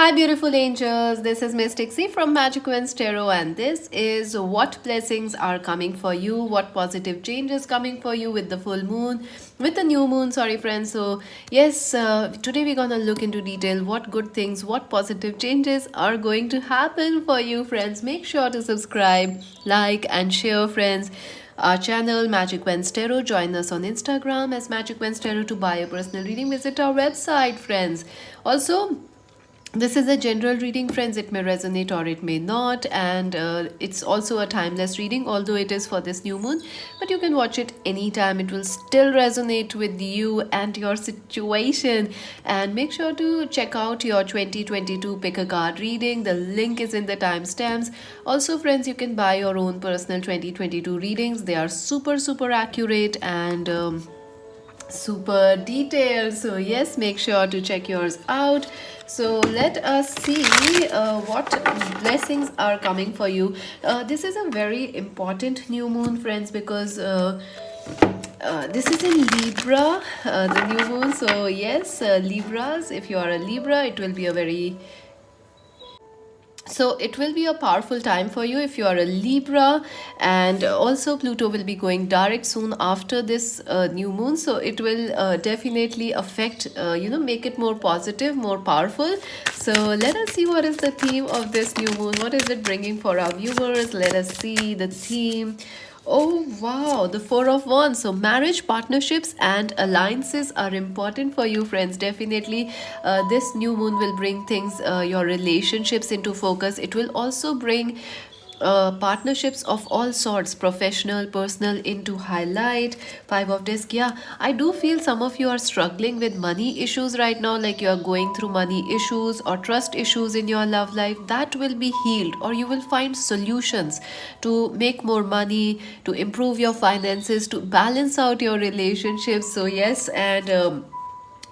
Hi, beautiful angels. This is Miss Dixie from Magic Wins Tarot, and this is what blessings are coming for you, what positive changes coming for you with the full moon, with the new moon. Sorry, friends. So, yes, today we're gonna look into detail what good things, what positive changes are going to happen for you, friends. Make sure to subscribe, like, and share, friends. Our channel Magic Wins Tarot. Join us on Instagram as Magic Wins Tarot to buy a personal reading. Visit our website, friends. Also, this is a general reading, friends. It may resonate or it may not, and it's also a timeless reading, although it is for this new moon. But you can watch it anytime, it will still resonate with you and your situation. And make sure to check out your 2022 pick a card reading. The link is in the timestamps. Also, friends, you can buy your own personal 2022 readings. They are super accurate and super detailed. So yes, make sure to check yours out. So let us see what blessings are coming for you. This is a very important new moon, friends, because this is in Libra, the new moon. So yes, Libras, if you are a Libra, it will be a very so it will be a powerful time for you if you are a Libra. And also Pluto will be going direct soon after this new moon, so it will definitely affect, make it more positive, more powerful. So let us see what is the theme of this new moon, what is it bringing for our viewers. Let us see the theme. Oh wow, the Four of Wands. So marriage, partnerships, and alliances are important for you, friends. Definitely, this new moon will bring things, your relationships into focus. It will also bring partnerships of all sorts, professional, personal, into highlight. Five of disc. Yeah, I do feel some of you are struggling with money issues right now, like you are going through money issues or trust issues in your love life. That will be healed, or you will find solutions to make more money, to improve your finances, to balance out your relationships. So yes, and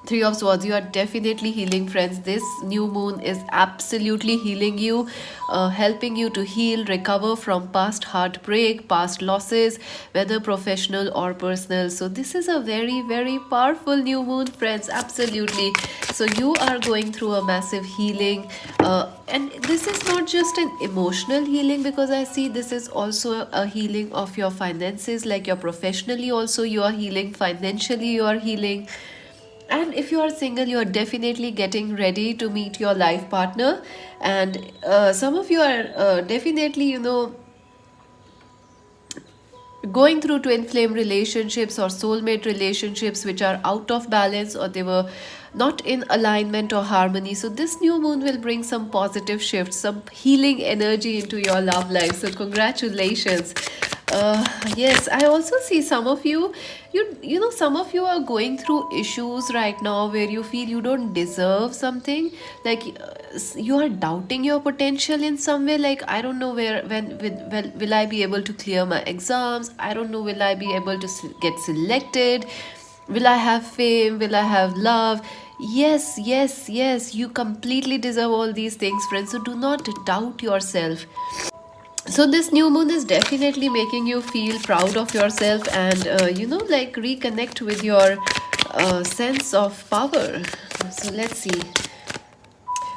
Three of Swords, you are definitely healing, friends. This new moon is absolutely healing you, helping you to heal, recover from past heartbreak, past losses, whether professional or personal. So, this is a very powerful new moon, friends. Absolutely. So, you are going through a massive healing, and this is not just an emotional healing, because I see this is also a healing of your finances, like you're professionally also, you are healing, financially, you are healing. And if you are single, you are definitely getting ready to meet your life partner. And some of you are definitely, going through twin flame relationships or soulmate relationships which are out of balance, or they were not in alignment or harmony. So this new moon will bring some positive shifts, some healing energy into your love life. So congratulations. Yes, I also see some of you, some of you are going through issues right now where you feel you don't deserve something, like you are doubting your potential in some way, like I don't know where, when, will I be able to clear my exams, I don't know, will I be able to get selected, will I have fame, will I have love. Yes, you completely deserve all these things, friends, so do not doubt yourself. So this new moon is definitely making you feel proud of yourself, and like reconnect with your sense of power. So let's see.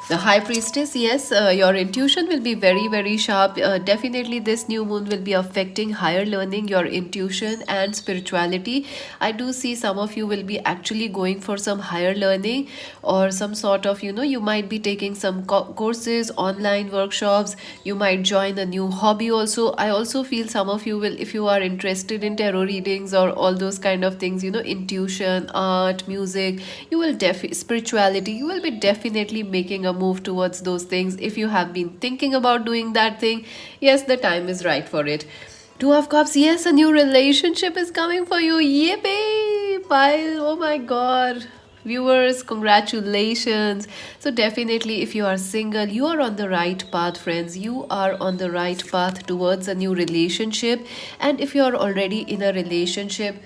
The High Priestess, yes, your intuition will be very sharp. Definitely, this new moon will be affecting higher learning, your intuition, and spirituality. I do see some of you will be actually going for some higher learning, or some sort of, you might be taking some courses, online workshops. You might join a new hobby also. I also feel some of you will, if you are interested in tarot readings or all those kind of things, intuition, art, music, you will spirituality, you will be definitely making a move towards those things. If you have been thinking about doing that thing, yes, the time is right for it. Two of Cups, yes, a new relationship is coming for you. Yippee! Pile, oh my god. Viewers, congratulations. So definitely, if you are single, you are on the right path, friends. You are on the right path towards a new relationship. And if you are already in a relationship,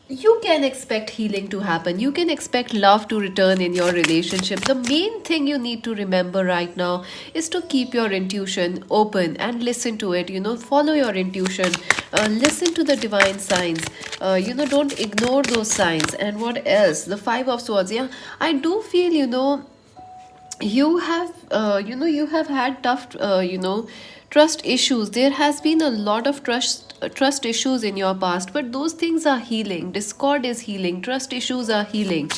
You can expect healing to happen. You can expect love to return in your relationship. The main thing you need to remember right now is to keep your intuition open and listen to it. Follow your intuition, listen to the divine signs. Don't ignore those signs. And what else? The Five of Swords. Yeah, I do feel, you have had tough trust issues. There has been a lot of trust issues in your past, but those things are healing. Discord is healing, trust issues are healing.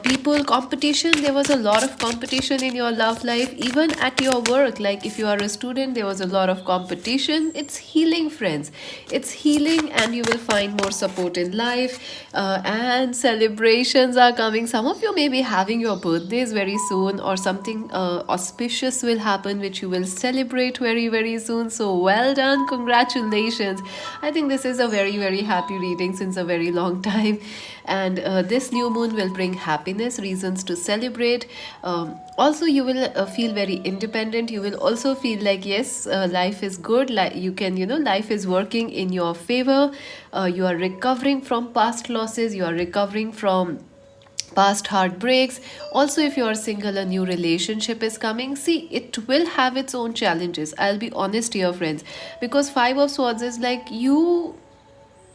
People competition, there was a lot of competition in your love life, even at your work. Like if you are a student, there was a lot of competition. It's healing, friends. It's healing, and you will find more support in life. And celebrations are coming. Some of you may be having your birthdays very soon, or something auspicious will happen which you will celebrate very, very soon. So well done, congratulations. I think this is a very, very happy reading since a very long time. And this new moon will bring happiness, reasons to celebrate. Also, you will feel very independent. You will also feel like, yes, life is good. Like you can, life is working in your favor. You are recovering from past losses. You are recovering from past heartbreaks. Also, if you are single, a new relationship is coming. See, it will have its own challenges. I'll be honest here, friends, because Five of Swords is like you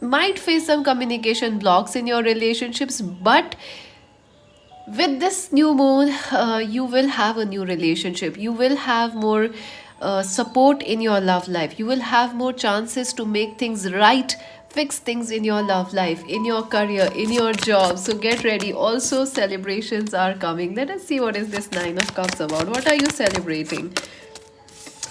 might face some communication blocks in your relationships, but with this new moon, you will have a new relationship. You will have more support in your love life. You will have more chances to make things right, fix things in your love life, in your career, in your job. So get ready. Also, celebrations are coming. Let us see what is this Nine of Cups about. What are you celebrating?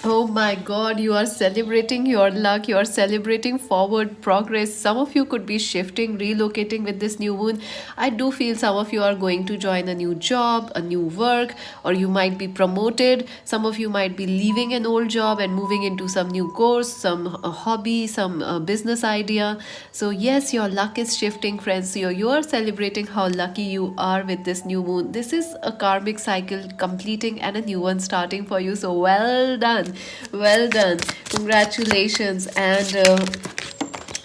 Oh my God, you are celebrating your luck. You are celebrating forward progress. Some of you could be shifting, relocating with this new moon. I do feel some of you are going to join a new job, a new work, or you might be promoted. Some of you might be leaving an old job and moving into some new course, some hobby, some business idea. So, yes, your luck is shifting, friends. So, you are celebrating how lucky you are with this new moon. This is a karmic cycle completing and a new one starting for you. So, well done. Well done. Congratulations. And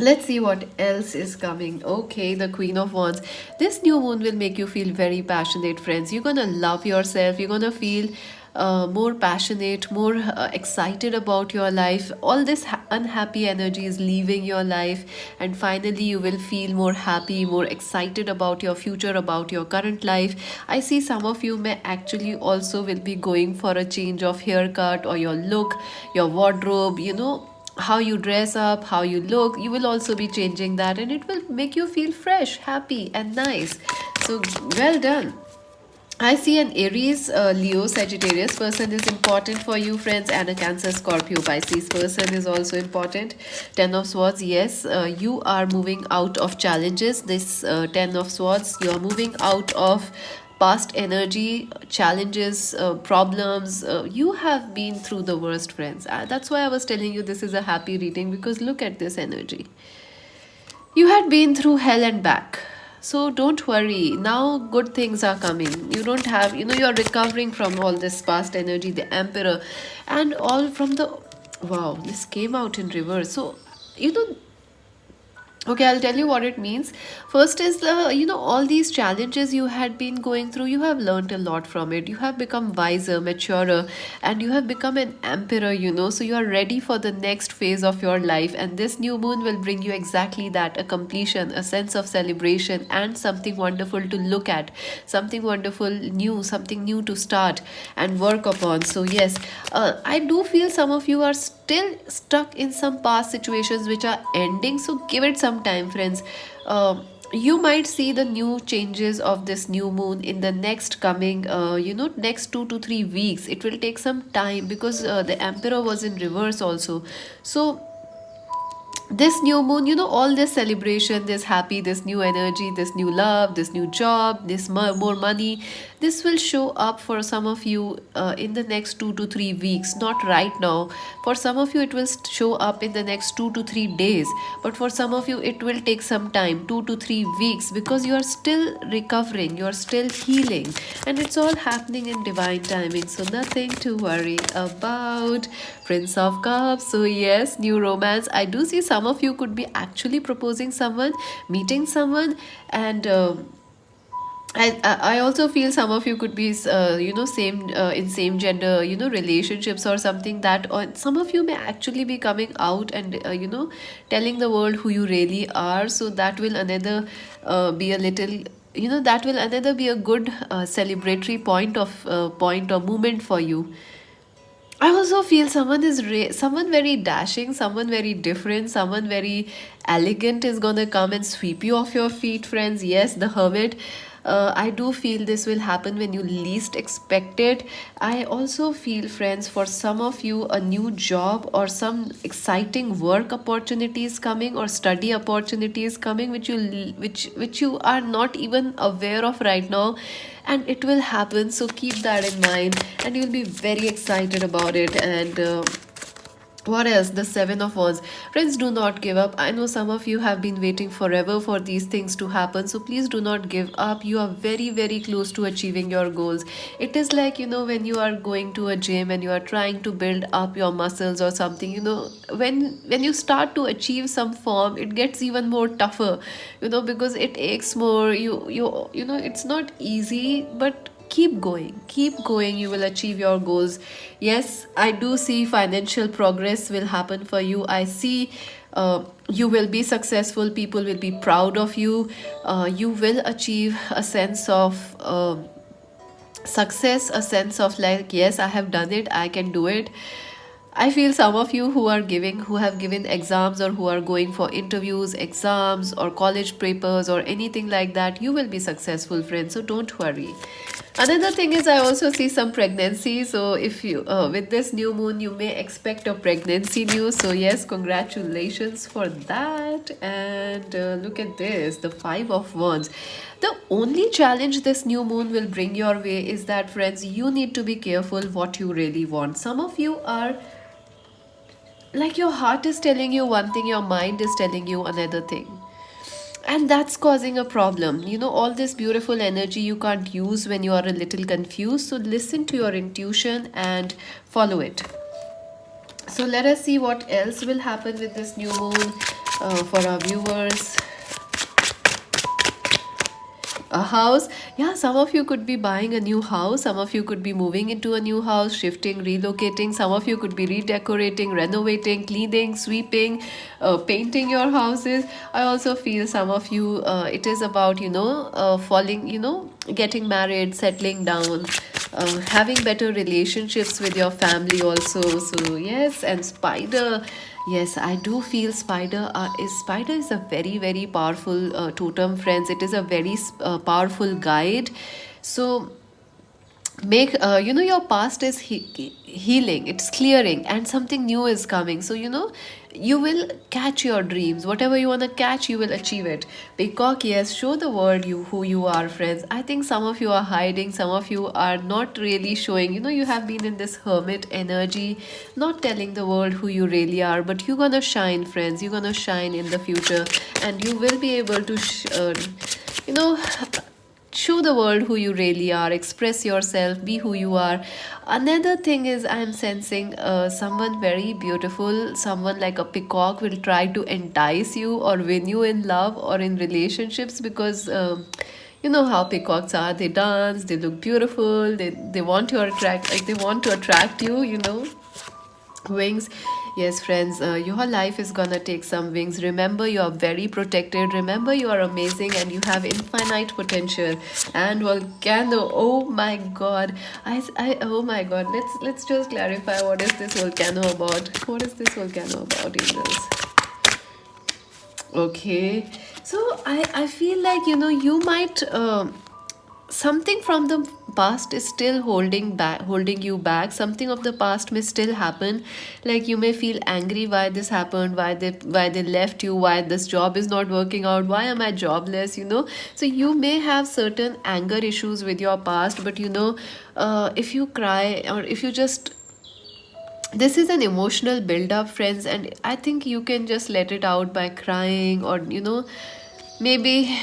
let's see what else is coming. Okay, the Queen of Wands. This new moon will make you feel very passionate, friends. You're gonna love yourself. You're gonna feel more passionate, more excited about your life. All this unhappy energy is leaving your life, and finally, you will feel more happy, more excited about your future, about your current life. I see some of you may actually also will be going for a change of haircut or your look, your wardrobe, how you dress up, how you look. You will also be changing that, and it will make you feel fresh, happy, and nice. So, well done. I see an Aries, Leo, Sagittarius person is important for you, friends, and a Cancer, Scorpio, Pisces person is also important. Ten of Swords, yes, you are moving out of challenges. This Ten of Swords, you are moving out of past energy, challenges, problems. You have been through the worst, friends. That's why I was telling you this is a happy reading, because look at this energy. You had been through hell and back. So don't worry. Now good things are coming. You don't have, you're recovering from all this past energy, the Emperor, and all from the. Wow, this came out in reverse. So, you know, okay, I'll tell you what it means. First is all these challenges you had been going through, you have learned a lot from it. You have become wiser, maturer, and you have become an emperor, so you are ready for the next phase of your life. And this new moon will bring you exactly that, a completion, a sense of celebration, and something wonderful to look at, something wonderful new, something new to start and work upon. So, yes, I do feel some of you are still stuck in some past situations which are ending. So, give it some time, friends. You might see the new changes of this new moon in the next coming next 2 to 3 weeks. It will take some time, because the Emperor was in reverse also. So this new moon, all this celebration, this happy, this new energy, this new love, this new job, this more money, this will show up for some of you in the next 2 to 3 weeks, not right now. For some of you, it will show up in the next 2 to 3 days, but for some of you, it will take some time, 2 to 3 weeks, because you are still recovering, you are still healing, and it's all happening in divine timing. So, nothing to worry about. Prince of Cups. So yes, new romance. I do see some of you could be actually proposing someone, meeting someone, and I also feel some of you could be same in same gender relationships or something, that or some of you may actually be coming out and telling the world who you really are. So that will another be a little, that will another be a good celebratory point or moment for you. I also feel someone is someone very dashing, someone very different, someone very elegant is gonna come and sweep you off your feet, friends. Yes, the Hermit. I do feel this will happen when you least expect it. I also feel, friends, for some of you, a new job or some exciting work opportunities coming or study opportunities coming, which you are not even aware of right now, and it will happen. So keep that in mind and you'll be very excited about it. And what else? The Seven of Wands. Friends, do not give up. I know some of you have been waiting forever for these things to happen, so please do not give up. You are very, very close to achieving your goals. It is like, when you are going to a gym and you are trying to build up your muscles or something, when you start to achieve some form, it gets even more tougher, because it takes more. It's not easy, but keep going, you will achieve your goals. Yes, I do see financial progress will happen for you. I see you will be successful, people will be proud of you. You will achieve a sense of success, a sense of like, yes, I have done it, I can do it. I feel some of you who have given exams or who are going for interviews, exams, or college papers, or anything like that, you will be successful, friends. So don't worry. Another thing is, I also see some pregnancy. So if you, with this new moon, you may expect a pregnancy news. So yes, congratulations for that. And look at this, the Five of Wands. The only challenge this new moon will bring your way is that, friends, you need to be careful what you really want. Some of you are like, your heart is telling you one thing, your mind is telling you another thing, and that's causing a problem. All this beautiful energy you can't use when you are a little confused. So listen to your intuition and follow it. So let us see what else will happen with this new moon for our viewers. A house. Yeah, some of you could be buying a new house, some of you could be moving into a new house, shifting, relocating. Some of you could be redecorating, renovating, cleaning, sweeping, painting your houses. I also feel some of you, it is about falling, getting married, settling down, having better relationships with your family also. So yes, and spider. Yes, I do feel spider is a very, very powerful totem, friends. It is a very powerful guide. So make your past is healing, it's clearing, and something new is coming. So you will catch your dreams. Whatever you want to catch, you will achieve it. Peacock. Yes, show the world who you are, friends. I think some of you are hiding, some of you are not really showing. You have been in this hermit energy, not telling the world who you really are, but you're gonna shine, friends. You're gonna shine in the future, and you will be able to you know show the world who you really are, express yourself, be who you are. Another thing is, I'm sensing someone very beautiful, someone like a peacock will try to entice you or win you in love or in relationships, because you know how peacocks are. They dance, they look beautiful, they want to attract, like they want to attract you, wings. Yes, friends, your life is gonna take some wings. Remember, you are very protected. Remember, you are amazing and you have infinite potential. And volcano, oh my god, oh my god, let's just clarify, what is this volcano about? What is this volcano about, angels? Okay, so I feel like you might something from the past is still holding you back. Something of the past may still happen. Like, you may feel angry why this happened, why they left you, why this job is not working out, why am I jobless, so you may have certain anger issues with your past. But if you cry, or if you just, this is an emotional build up, friends, and I think you can just let it out by crying, or maybe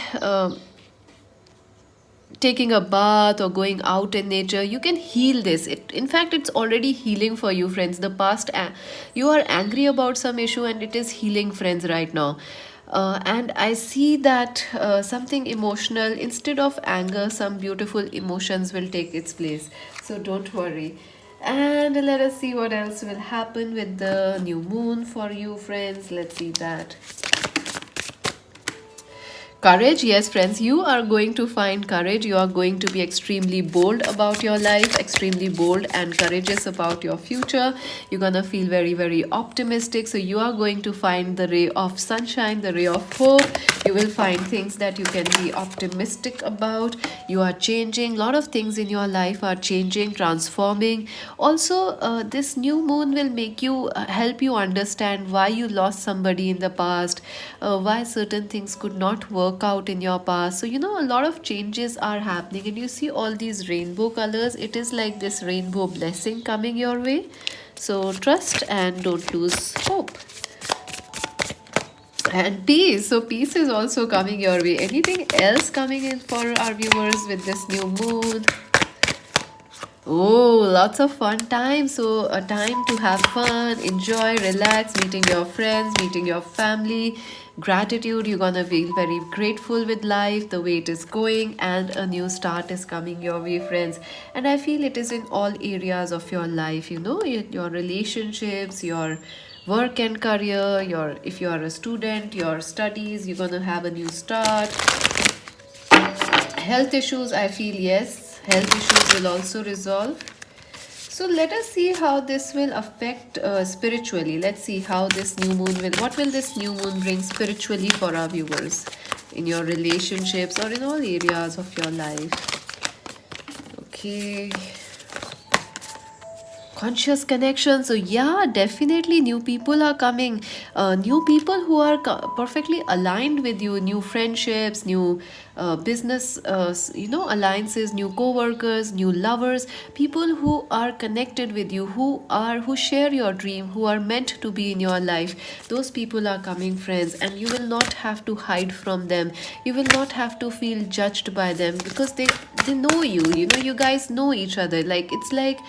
taking a bath or going out in nature, you can heal this. It, in fact, it's already healing for you, friends. The past, you are angry about some issue, and it is healing, friends, right now. And I see that something emotional, instead of anger, some beautiful emotions will take its place. So don't worry. And let us see what else will happen with the new moon for you, friends. Let's see that. Courage, yes, friends, you are going to find courage. You are going to be extremely bold about your life, extremely bold and courageous about your future. You're gonna feel very, very optimistic. So, you are going to find the ray of sunshine, the ray of hope. You will find things that you can be optimistic about. You are changing. A lot of things in your life are changing, transforming. Also, this new moon will make you help you understand why you lost somebody in the past, why certain things could not work out in your past. So, a lot of changes are happening, and you see all these rainbow colors. It is like this rainbow blessing coming your way. So, trust and don't lose hope. And peace. So, peace is also coming your way. Anything else coming in for our viewers with this new moon? Oh, lots of fun time. So, a time to have fun, enjoy, relax, meeting your friends, meeting your family. Gratitude, you're gonna feel very grateful with life, the way it is going, and a new start is coming your way, friends. And I feel it is in all areas of your life, your relationships, your work and career, your if you are a student, your studies, you're gonna have a new start. Health issues, I feel, yes, health issues will also resolve. So let us see how this will affect spiritually. Let's see how this new moon what will this new moon bring spiritually for our viewers in your relationships or in all areas of your life. Okay. Conscious connection. So yeah, definitely new people are coming, new people who are perfectly aligned with you, new friendships, new business alliances, new co-workers, new lovers, people who are connected with you, who share your dream, who are meant to be in your life. Those people are coming, friends, and you will not have to hide from them. You will not have to feel judged by them, because they know you. You guys know each other. Like, it's like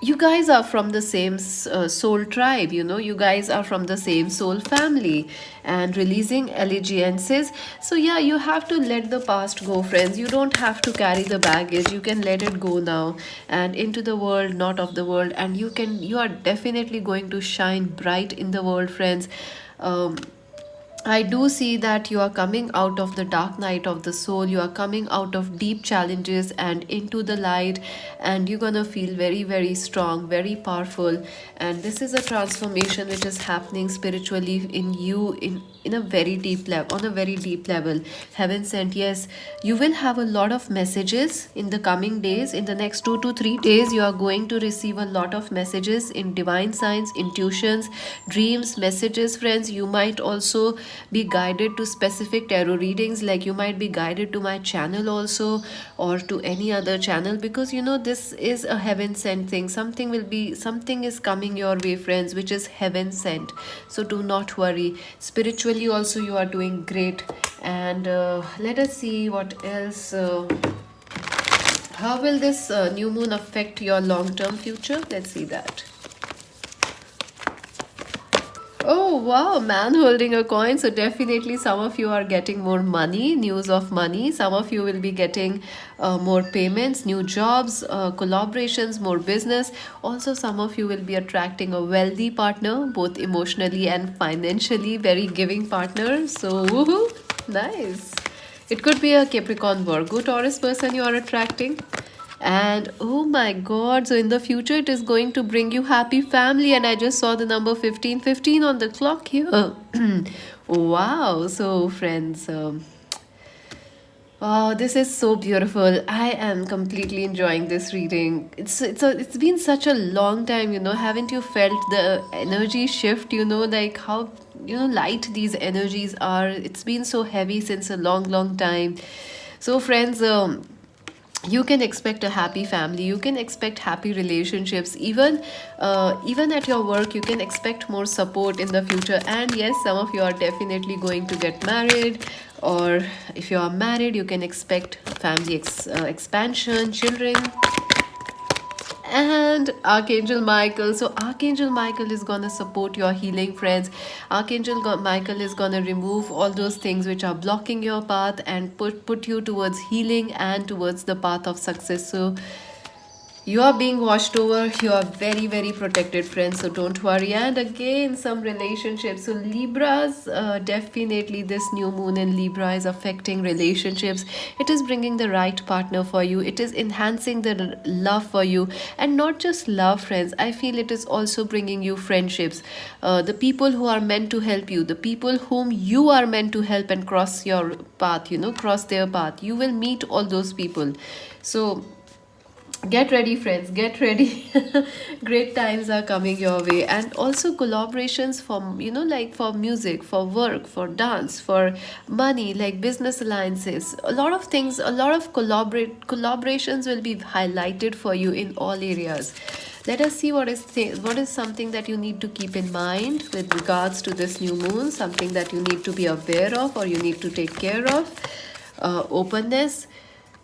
you guys are from the same soul tribe. You guys are from the same soul family, and releasing allegiances. So yeah, you have to let the past go, friends. You don't have to carry the baggage. You can let it go now, and into the world, not of the world. And you are definitely going to shine bright in the world, friends. I do see that you are coming out of the dark night of the soul. You are coming out of deep challenges and into the light, and you're gonna feel very, very strong, very powerful. And this is a transformation which is happening spiritually in you, in a very deep level, on a very deep level. Heaven sent, yes. You will have a lot of messages in the coming days. In the next 2 to 3 days, you are going to receive a lot of messages in divine signs, intuitions, dreams, messages, friends. You might also be guided to specific tarot readings, like you might be guided to my channel also, or to any other channel, because this is a heaven sent thing. Something is coming your way, friends, which is heaven sent. So do not worry. Spiritually also, you are doing great. And let us see what else. How will this new moon affect your long-term future? Let's see that. Oh wow, man holding a coin. So definitely some of you are getting more money, news of money. Some of you will be getting more payments, new jobs, collaborations, more business. Also, some of you will be attracting a wealthy partner, both emotionally and financially, very giving partner. So woohoo, nice. It could be a Capricorn, Virgo, Taurus person you are attracting. And oh my god, so in the future it is going to bring you happy family. And I just saw the number 1515 on the clock here. Wow. So friends, oh, this is so beautiful. I am completely enjoying this reading. It's been such a long time, haven't you felt the energy shift, like how light these energies are. It's been so heavy since a long, long time. So friends, you can expect a happy family, you can expect happy relationships, even at your work you can expect more support in the future. And yes, some of you are definitely going to get married, Or if you are married, you can expect family expansion, children, and Archangel Michael. So Archangel Michael is gonna support your healing, friends. Michael is gonna remove all those things which are blocking your path and put you towards healing and towards the path of success. So you are being watched over. You are very, very protected, friends. So don't worry. And again, some relationships. So Libras, definitely this new moon in Libra is affecting relationships. It is bringing the right partner for you. It is enhancing the love for you, and not just love, friends. I feel it is also bringing you friendships. The people who are meant to help you, the people whom you are meant to help and cross your path. Cross their path. You will meet all those people. So get ready, friends, get ready. Great times are coming your way. And also collaborations for, like for music, for work, for dance, for money, like business alliances, a lot of things, a lot of collaborations will be highlighted for you in all areas. Let us see what is something that you need to keep in mind with regards to this new moon, something that you need to be aware of or you need to take care of. Openness.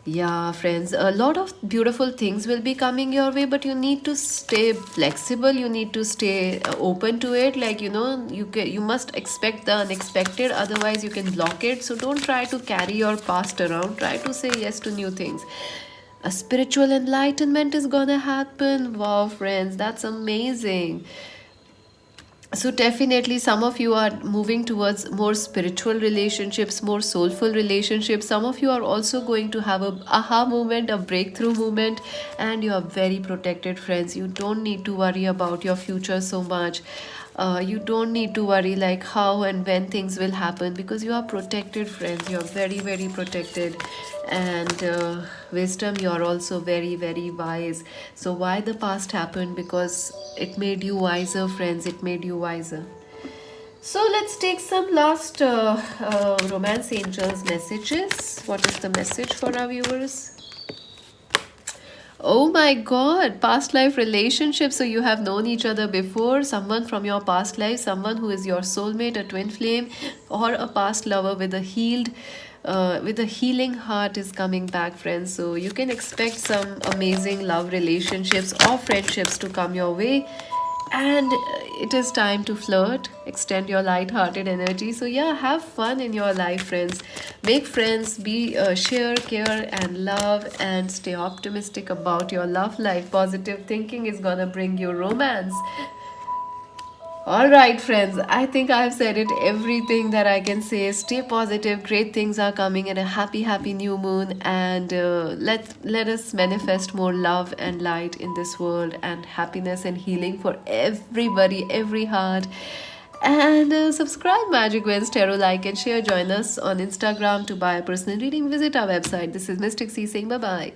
Yeah, friends, a lot of beautiful things will be coming your way, but you need to stay flexible. You need to stay open to it. Like, you must expect the unexpected, otherwise you can block it. So don't try to carry your past around. Try to say yes to new things. A spiritual enlightenment is gonna happen. Wow, friends, that's amazing. So definitely some of you are moving towards more spiritual relationships, more soulful relationships. Some of you are also going to have a aha moment, a breakthrough moment, and you are very protected, friends. You don't need to worry about your future so much. You don't need to worry like how and when things will happen, because you are protected, friends. You are very, very protected. And wisdom, you are also very, very wise. So why the past happened? Because it made you wiser, friends. It made you wiser. So let's take some last romance angels messages. What is the message for our viewers? Oh my god, past life relationship. So you have known each other before, someone from your past life, someone who is your soulmate, a twin flame, or a past lover with a healing heart is coming back, friends. So you can expect some amazing love relationships or friendships to come your way. And it is time to flirt, extend your light-hearted energy. So yeah, have fun in your life, friends. Make friends, be share, care, and love, and stay optimistic about your love life. Positive thinking is gonna bring you romance. All right, friends, I think I've said it everything that I can say. Stay positive. Great things are coming, and a happy, happy new moon. And let us manifest more love and light in this world, and happiness and healing for everybody, every heart. And subscribe Magic Wins Tarot, like and share. Join us on Instagram to buy a personal reading. Visit our website. This is Mystic C saying bye bye.